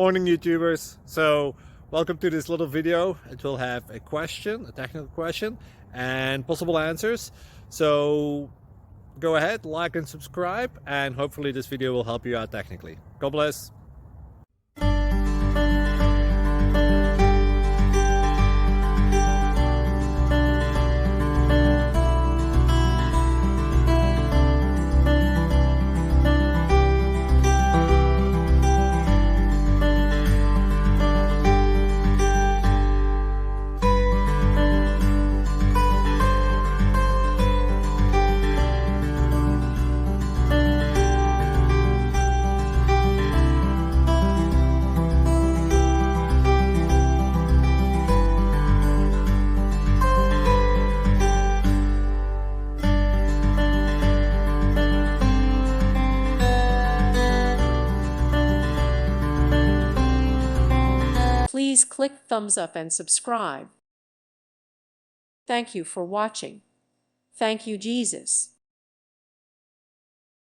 Morning YouTubers. So welcome to this little video. It will have a question, a technical question, and possible answers. So go ahead, like and subscribe, and hopefully this video will help you out technically. God bless. Please click thumbs up and subscribe. Thank you for watching. Thank you, Jesus.